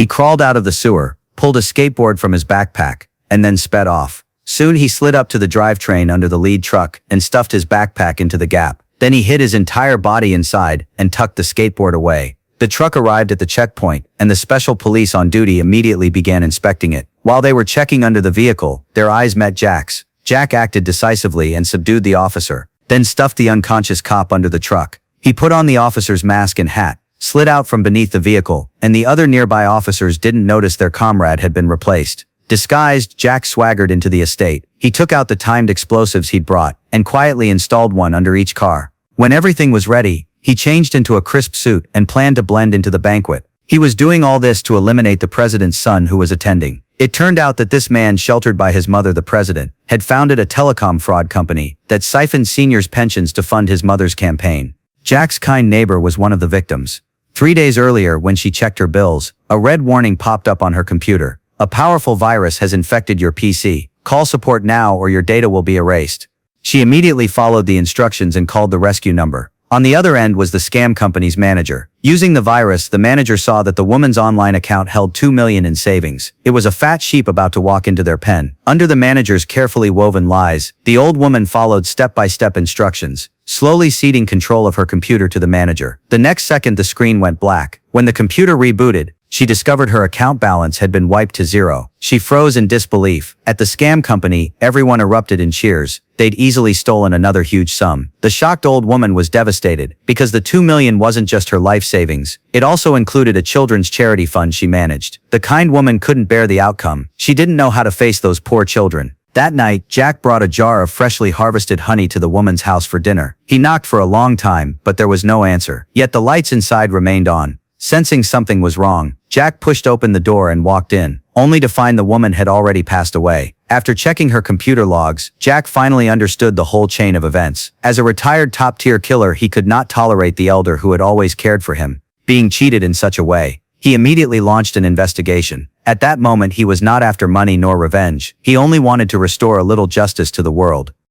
crawled out of the sewer, pulled a skateboard from his backpack, and then sped off. Soon he slid up to the drivetrain under the lead truck and stuffed his backpack into the gap. Then he hid his entire body inside and tucked the skateboard away. The truck arrived at the checkpoint, and the special police on duty immediately began inspecting it. While they were checking under the vehicle, their eyes met Jack's. Jack acted decisively and subdued the officer, then stuffed the unconscious cop under the truck. He put on the officer's mask and hat, slid out from beneath the vehicle, and the other nearby officers didn't notice their comrade had been replaced. Disguised, Jack swaggered into the estate. He took out the timed explosives he'd brought and quietly installed one under each car. When everything was ready, he changed into a crisp suit and planned to blend into the banquet. He was doing all this to eliminate the president's son who was attending. It turned out that this man, sheltered by his mother the president, had founded a telecom fraud company that siphoned seniors' pensions to fund his mother's campaign. Jack's kind neighbor was one of the victims. 3 days earlier, when she checked her bills, a red warning popped up on her computer. A powerful virus has infected your PC. Call support now or your data will be erased. She immediately followed the instructions and called the rescue number. On the other end was the scam company's manager. Using the virus, the manager saw that the woman's online account held $2 million in savings. It was a fat sheep about to walk into their pen. Under the manager's carefully woven lies, the old woman followed step-by-step instructions, slowly ceding control of her computer to the manager. The next second the screen went black. When the computer rebooted, she discovered her account balance had been wiped to zero. She froze in disbelief. At the scam company, everyone erupted in cheers. They'd easily stolen another huge sum. The shocked old woman was devastated, because the $2 million wasn't just her life savings. It also included a children's charity fund she managed. The kind woman couldn't bear the outcome. She didn't know how to face those poor children. That night, Jack brought a jar of freshly harvested honey to the woman's house for dinner. He knocked for a long time, but there was no answer. Yet the lights inside remained on. Sensing something was wrong, Jack pushed open the door and walked in, only to find the woman had already passed away. After checking her computer logs, Jack finally understood the whole chain of events. As a retired top-tier killer, he could not tolerate the elder who had always cared for him being cheated in such a way. He immediately launched an investigation. At that moment, he was not after money nor revenge. He only wanted to restore a little justice to the world.